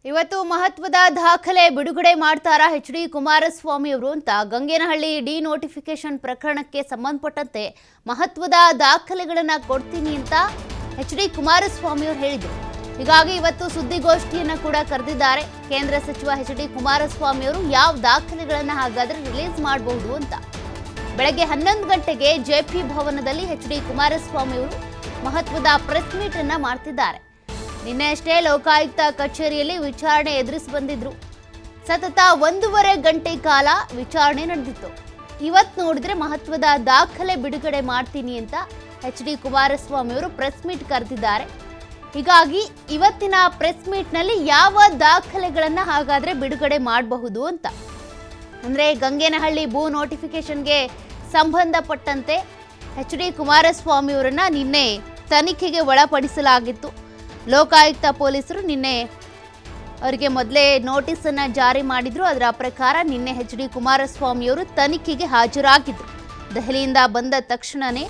ಇವತ್ತು ಮಹತ್ವದ ದಾಖಲೆ ಬಿಡುಗಡೆ ಮಾಡ್ತಾರಾ ಎಚ್.ಡಿ. ಕುಮಾರಸ್ವಾಮಿ ಅವರು ಅಂತ ಗಂಗೇನಹಳ್ಳಿ ಡಿನೋಟಿಫಿಕೇಶನ್ ಪ್ರಕರಣಕ್ಕೆ ಸಂಬಂಧಪಟ್ಟಂತೆ ಮಹತ್ವದ ದಾಖಲೆಗಳನ್ನ ಕೊಡ್ತೀನಿ ಅಂತ ಎಚ್.ಡಿ. ಕುಮಾರಸ್ವಾಮಿ ಅವರು ಹೇಳಿದರು. ಹೀಗಾಗಿ ಇವತ್ತು ಸುದ್ದಿಗೋಷ್ಠಿಯನ್ನ ಕೂಡ ಕರೆದಿದ್ದಾರೆ. ಕೇಂದ್ರ ಸಚಿವ ಎಚ್.ಡಿ. ಕುಮಾರಸ್ವಾಮಿ ಅವರು ಯಾವ ದಾಖಲೆಗಳನ್ನ ಹಾಗಾದ್ರೆ ರಿಲೀಸ್ ಮಾಡಬಹುದು ಅಂತ ಬೆಳಗ್ಗೆ 11 ಗಂಟೆಗೆ ಜೆಪಿ ಭವನದಲ್ಲಿ ಎಚ್.ಡಿ. ಕುಮಾರಸ್ವಾಮಿ ಅವರು ಮಹತ್ವದ ಪ್ರೆಸ್ ಮೀಟ್ ಅನ್ನ ಮಾಡ್ತಿದ್ದಾರೆ. ನಿನ್ನೆ ಅಷ್ಟೇ ಲೋಕಾಯುಕ್ತ ಕಚೇರಿಯಲ್ಲಿ ವಿಚಾರಣೆ ಎದುರಿಸಿ ಬಂದಿದ್ರು. ಸತತ 1.5 ಗಂಟೆ ಕಾಲ ವಿಚಾರಣೆ ನಡೆದಿತ್ತು. ಇವತ್ತು ನೋಡಿದ್ರೆ ಮಹತ್ವದ ದಾಖಲೆ ಬಿಡುಗಡೆ ಮಾಡ್ತೀನಿ ಅಂತ ಎಚ್.ಡಿ. ಕುಮಾರಸ್ವಾಮಿ ಅವರು ಪ್ರೆಸ್ ಮೀಟ್ ಕರೆದಿದ್ದಾರೆ. ಹೀಗಾಗಿ ಇವತ್ತಿನ ಪ್ರೆಸ್ ಮೀಟ್ ನಲ್ಲಿ ಯಾವ ದಾಖಲೆಗಳನ್ನ ಹಾಗಾದ್ರೆ ಬಿಡುಗಡೆ ಮಾಡಬಹುದು ಅಂತ ಅಂದ್ರೆ ಗಂಗೇನಹಳ್ಳಿ ಭೂ ನೋಟಿಫಿಕೇಶನ್ಗೆ ಸಂಬಂಧಪಟ್ಟಂತೆ ಎಚ್.ಡಿ. ಕುಮಾರಸ್ವಾಮಿ ಅವರನ್ನ ನಿನ್ನೆ ತನಿಖೆಗೆ ಒಳಪಡಿಸಲಾಗಿತ್ತು. ಲೋಕಾಯುಕ್ತ ಪೊಲೀಸರು ನಿನ್ನೆ ಅವರಿಗೆ ಮೊದಲೇ ನೋಟಿಸನ್ನು ಜಾರಿ ಮಾಡಿದ್ರು. ಅದರ ಪ್ರಕಾರ ನಿನ್ನೆ ಎಚ್.ಡಿ. ಕುಮಾರಸ್ವಾಮಿ ಅವರು ತನಿಖೆಗೆ ಹಾಜರಾಗಿದ್ದರು. ದೆಹಲಿಯಿಂದ ಬಂದ ತಕ್ಷಣವೇ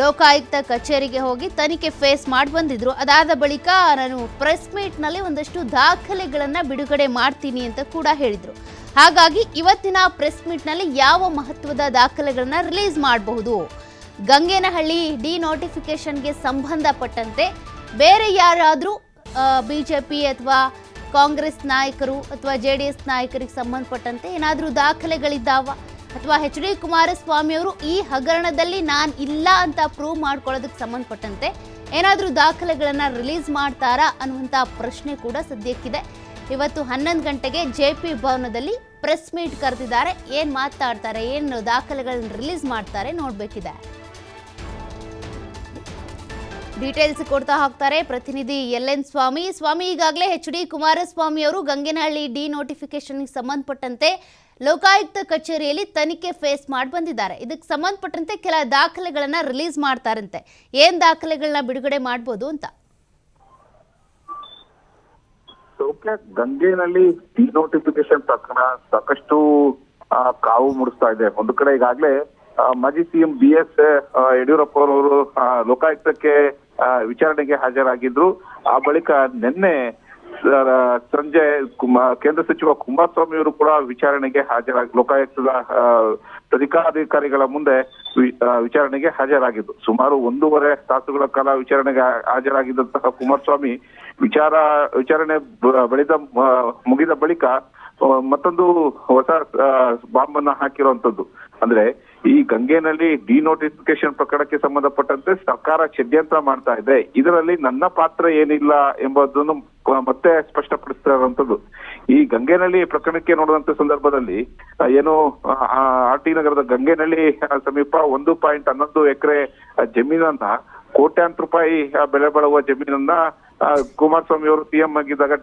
ಲೋಕಾಯುಕ್ತ ಕಚೇರಿಗೆ ಹೋಗಿ ತನಿಖೆ ಫೇಸ್ ಮಾಡಿ ಬಂದಿದ್ರು. ಅದಾದ ಬಳಿಕ ನಾನು ಪ್ರೆಸ್ ಮೀಟ್ನಲ್ಲಿ ಒಂದಷ್ಟು ದಾಖಲೆಗಳನ್ನು ಬಿಡುಗಡೆ ಮಾಡ್ತೀನಿ ಅಂತ ಕೂಡ ಹೇಳಿದರು. ಹಾಗಾಗಿ ಇವತ್ತಿನ ಪ್ರೆಸ್ ಮೀಟ್ನಲ್ಲಿ ಯಾವ ಮಹತ್ವದ ದಾಖಲೆಗಳನ್ನ ರಿಲೀಸ್ ಮಾಡಬಹುದು, ಗಂಗೇನಹಳ್ಳಿ ಡಿನೋಟಿಫಿಕೇಶನ್ಗೆ ಸಂಬಂಧಪಟ್ಟಂತೆ ಬೇರೆ ಯಾರಾದರೂ ಬಿಜೆಪಿ ಅಥವಾ ಕಾಂಗ್ರೆಸ್ ನಾಯಕರು ಅಥವಾ JDS ನಾಯಕರಿಗೆ ಸಂಬಂಧಪಟ್ಟಂತೆ ಏನಾದರೂ ದಾಖಲೆಗಳಿದ್ದಾವ ಅಥವಾ ಎಚ್.ಡಿ. ಕುಮಾರಸ್ವಾಮಿ ಅವರು ಈ ಹಗರಣದಲ್ಲಿ ನಾನು ಇಲ್ಲ ಅಂತ ಪ್ರೂವ್ ಮಾಡ್ಕೊಳ್ಳೋದಕ್ಕೆ ಸಂಬಂಧಪಟ್ಟಂತೆ ಏನಾದರೂ ದಾಖಲೆಗಳನ್ನು ರಿಲೀಸ್ ಮಾಡ್ತಾರಾ ಅನ್ನುವಂಥ ಪ್ರಶ್ನೆ ಕೂಡ ಸದ್ಯಕ್ಕಿದೆ. ಇವತ್ತು 11 ಗಂಟೆಗೆ ಜೆಪಿ ಭವನದಲ್ಲಿ ಪ್ರೆಸ್ ಮೀಟ್ ಕರೆದಿದ್ದಾರೆ. ಏನು ಮಾತಾಡ್ತಾರೆ, ಏನು ದಾಖಲೆಗಳನ್ನು ರಿಲೀಸ್ ಮಾಡ್ತಾರೆ ನೋಡಬೇಕಿದೆ. ಡೀಟೇಲ್ಸ್ ಕೊಡ್ತಾ ಹೋಗ್ತಾರೆ ಪ್ರತಿನಿಧಿ LN ಸ್ವಾಮಿ. ಈಗಾಗಲೇ ಎಚ್.ಡಿ. ಕುಮಾರಸ್ವಾಮಿ ಅವರು ಗಂಗೇನಹಳ್ಳಿ ಡಿನೋಟಿಫಿಕೇಶನ್ಗೆ ಸಂಬಂಧಪಟ್ಟಂತೆ ಲೋಕಾಯುಕ್ತ ಕಚೇರಿಯಲ್ಲಿ ತನಿಖೆ ಫೇಸ್ ಮಾಡಿ ಬಂದಿದ್ದಾರೆ. ಇದಕ್ಕೆ ಸಂಬಂಧಪಟ್ಟಂತೆ ಕೆಲ ದಾಖಲೆಗಳನ್ನ ರಿಲೀಸ್ ಮಾಡ್ತಾರಂತೆ. ಏನ್ ದಾಖಲೆಗಳನ್ನ ಬಿಡುಗಡೆ ಮಾಡ್ಬೋದು ಅಂತ ಗಂಗೇನಹಳ್ಳಿ ಡಿನೋಟಿಫಿಕೇಶನ್ ಪ್ರಕರಣ ಸಾಕಷ್ಟು ಕಾವು ಮೂಡಿಸ್ತಾ ಇದೆ. ಒಂದು ಕಡೆ ಈಗಾಗಲೇ ಮಾಜಿ ಸಿಎಂ BS ಯಡಿಯೂರಪ್ಪ ಅವರು ಲೋಕಾಯುಕ್ತಕ್ಕೆ ವಿಚಾರಣೆಗೆ ಹಾಜರಾಗಿದ್ರು. ಆ ಬಳಿಕ ನಿನ್ನೆ ಸಂಜೆ ಕೇಂದ್ರ ಸಚಿವ ಕುಮಾರಸ್ವಾಮಿ ಅವರು ಕೂಡ ವಿಚಾರಣೆಗೆ ಲೋಕಾಯುಕ್ತದ ತನಿಖಾಧಿಕಾರಿಗಳ ಮುಂದೆ ವಿಚಾರಣೆಗೆ ಹಾಜರಾಗಿದ್ದು. ಸುಮಾರು 1.5 ತಾಸುಗಳ ಕಾಲ ವಿಚಾರಣೆಗೆ ಹಾಜರಾಗಿದ್ದಂತಹ ಕುಮಾರಸ್ವಾಮಿ ವಿಚಾರಣೆ ಮುಗಿದ ಬಳಿಕ ಮತ್ತೊಂದು ಹೊಸ ಬಾಂಬ್ ಅನ್ನ ಹಾಕಿರುವಂತದ್ದು. ಅಂದ್ರೆ ಈ ಗಂಗೇನಹಳ್ಳಿ ಡಿನೋಟಿಫಿಕೇಶನ್ ಪ್ರಕರಣಕ್ಕೆ ಸಂಬಂಧಪಟ್ಟಂತೆ ಸರ್ಕಾರ ಷಡ್ಯಂತ್ರ ಮಾಡ್ತಾ ಇದೆ, ಇದರಲ್ಲಿ ನನ್ನ ಪಾತ್ರ ಏನಿಲ್ಲ ಎಂಬುದನ್ನು ಮತ್ತೆ ಸ್ಪಷ್ಟಪಡಿಸ್ತಾ ಇರುವಂತದ್ದು. ಈ ಗಂಗೇನಹಳ್ಳಿ ಪ್ರಕರಣಕ್ಕೆ ನೋಡುವಂತ ಸಂದರ್ಭದಲ್ಲಿ ಏನು RT ನಗರದ ಗಂಗೇನಹಳ್ಳಿ ಸಮೀಪ 1.11 ಎಕರೆ ಜಮೀನನ್ನ ಕೋಟ್ಯಾಂತರ ರೂಪಾಯಿ ಬೆಲೆ ಬಾಳುವ ಜಮೀನನ್ನ ಕುಮಾರಸ್ವಾಮಿ ಅವರು CM ಆಗಿದ್ದಾಗ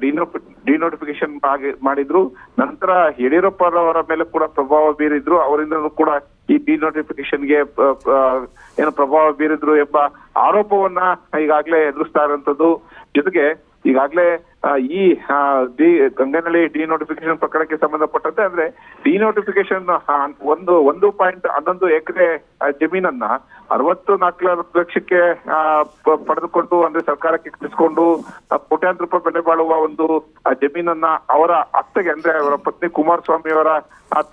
ಡಿನೋಟಿಫಿಕೇಶನ್ ಮಾಡಿದ್ರು. ನಂತರ ಯಡಿಯೂರಪ್ಪರವರ ಮೇಲೆ ಕೂಡ ಪ್ರಭಾವ ಬೀರಿದ್ರು. ಅವರಿಂದಲೂ ಕೂಡ ಈ ಡಿನೋಟಿಫಿಕೇಶನ್ಗೆ ಏನು ಪ್ರಭಾವ ಬೀರಿದ್ರು ಎಂಬ ಆರೋಪವನ್ನ ಈಗಾಗಲೇ ಎದುರಿಸ್ತಾ ಇರುವಂತದ್ದು. ಜೊತೆಗೆ ಈಗಾಗಲೇ ಈ ಗಂಗೇನಹಳ್ಳಿ ಡಿನೋಟಿಫಿಕೇಶನ್ ಪ್ರಕರಣಕ್ಕೆ ಸಂಬಂಧಪಟ್ಟಂತೆ ಅಂದ್ರೆ ಡಿನೋಟಿಫಿಕೇಶನ್ 1.11 ಎಕರೆ ಜಮೀನನ್ನ 64 ಲಕ್ಷಕ್ಕೆ ಪಡೆದುಕೊಂಡು ಅಂದ್ರೆ ಸರ್ಕಾರಕ್ಕೆ ಕಳಿಸಿಕೊಂಡು ಕೋಟ್ಯಾಂತರ ರೂಪಾಯಿ ಬೆಲೆ ಬಾಳುವ ಒಂದು ಜಮೀನನ್ನ ಅವರ ಅತ್ತೆಗೆ ಅಂದ್ರೆ ಅವರ ಪತ್ನಿ ಕುಮಾರಸ್ವಾಮಿ ಅವರ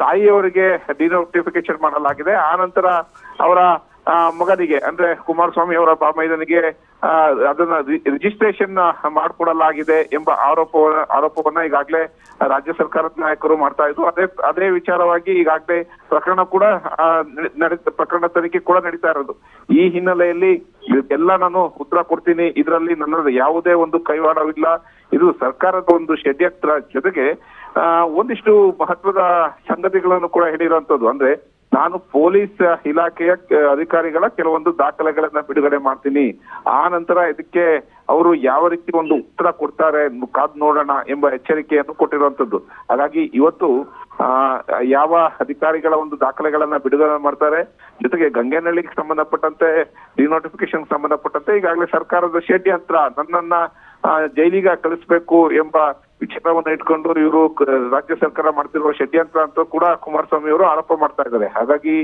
ತಾಯಿಯವರಿಗೆ ಡಿನೋಟಿಫಿಕೇಶನ್ ಮಾಡಲಾಗಿದೆ. ಆ ನಂತರ ಅವರ ಮಗನಿಗೆ ಅಂದ್ರೆ ಕುಮಾರಸ್ವಾಮಿ ಅವರ ಬಾಮೈದನಿಗೆ ಅದನ್ನ ರಿಜಿಸ್ಟ್ರೇಷನ್ ಮಾಡಿಕೊಡಲಾಗಿದೆ ಎಂಬ ಆರೋಪವನ್ನ ಈಗಾಗಲೇ ರಾಜ್ಯ ಸರ್ಕಾರದ ನಾಯಕರು ಮಾಡ್ತಾ ಇದ್ರು. ಅದೇ ವಿಚಾರವಾಗಿ ಈಗಾಗಲೇ ಪ್ರಕರಣ ತನಿಖೆ ಕೂಡ ನಡೀತಾ ಇರೋದು. ಈ ಹಿನ್ನೆಲೆಯಲ್ಲಿ ಇದಕ್ಕೆಲ್ಲ ನಾನು ಉತ್ತರ ಕೊಡ್ತೀನಿ, ಇದರಲ್ಲಿ ನನ್ನದು ಯಾವುದೇ ಒಂದು ಕೈವಾಡವಿಲ್ಲ, ಇದು ಸರ್ಕಾರದ ಒಂದು ಷಡ್ಯಂತ್ರ. ಜೊತೆಗೆ ಒಂದಿಷ್ಟು ಮಹತ್ವದ ಸಂಗತಿಗಳನ್ನು ಕೂಡ ಹೇಳಿರುವಂತದ್ದು. ಅಂದ್ರೆ ನಾನು ಪೊಲೀಸ್ ಇಲಾಖೆಯ ಅಧಿಕಾರಿಗಳ ಕೆಲವೊಂದು ದಾಖಲೆಗಳನ್ನ ಬಿಡುಗಡೆ ಮಾಡ್ತೀನಿ, ಆ ನಂತರ ಇದಕ್ಕೆ ಅವರು ಯಾವ ರೀತಿ ಒಂದು ಉತ್ತರ ಕೊಡ್ತಾರೆ ಕಾದ್ ನೋಡೋಣ ಎಂಬ ಎಚ್ಚರಿಕೆಯನ್ನು ಕೊಟ್ಟಿರುವಂತದ್ದು. ಹಾಗಾಗಿ ಇವತ್ತು ಯಾವ ಅಧಿಕಾರಿಗಳ ಒಂದು ದಾಖಲೆಗಳನ್ನ ಬಿಡುಗಡೆ ಮಾಡ್ತಾರೆ, ಜೊತೆಗೆ ಗಂಗೇನಹಳ್ಳಿಗೆ ಸಂಬಂಧಪಟ್ಟಂತೆ ಡಿನೋಟಿಫಿಕೇಶನ್ ಸಂಬಂಧಪಟ್ಟಂತೆ ಈಗಾಗಲೇ ಸರ್ಕಾರದ ಷಡ್ಯಂತ್ರ ನನ್ನನ್ನ ಜೈಲಿಗೆ ಕಳಿಸ್ಬೇಕು ಎಂಬ ವಿಚಾರವನ್ನ ಇಟ್ಕೊಂಡು ಇವರು ರಾಜ್ಯ ಸರ್ಕಾರ ಮಾಡ್ತಿರುವ ಷಡ್ಯಂತ್ರ ಅಂತ ಕೂಡ ಕುಮಾರಸ್ವಾಮಿ ಅವರು ಆರೋಪ ಮಾಡ್ತಾ ಇದ್ದಾರೆ. ಹಾಗಾಗಿ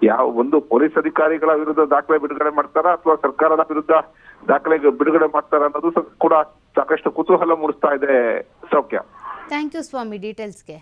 ಯಾವ ಒಂದು ಪೊಲೀಸ್ ಅಧಿಕಾರಿಗಳ ವಿರುದ್ಧ ದಾಖಲೆ ಬಿಡುಗಡೆ ಮಾಡ್ತಾರಾ ಅಥವಾ ಸರ್ಕಾರದ ವಿರುದ್ಧ ದಾಖಲೆ ಬಿಡುಗಡೆ ಮಾಡ್ತಾರ ಅನ್ನೋದು ಕೂಡ ಸಾಕಷ್ಟು ಕುತೂಹಲ ಮೂಡಿಸ್ತಾ ಇದೆ. ಸೌಖ್ಯ. ಥ್ಯಾಂಕ್ ಯು ಸ್ವಾಮಿ ಡೀಟೇಲ್ಸ್ಗೆ.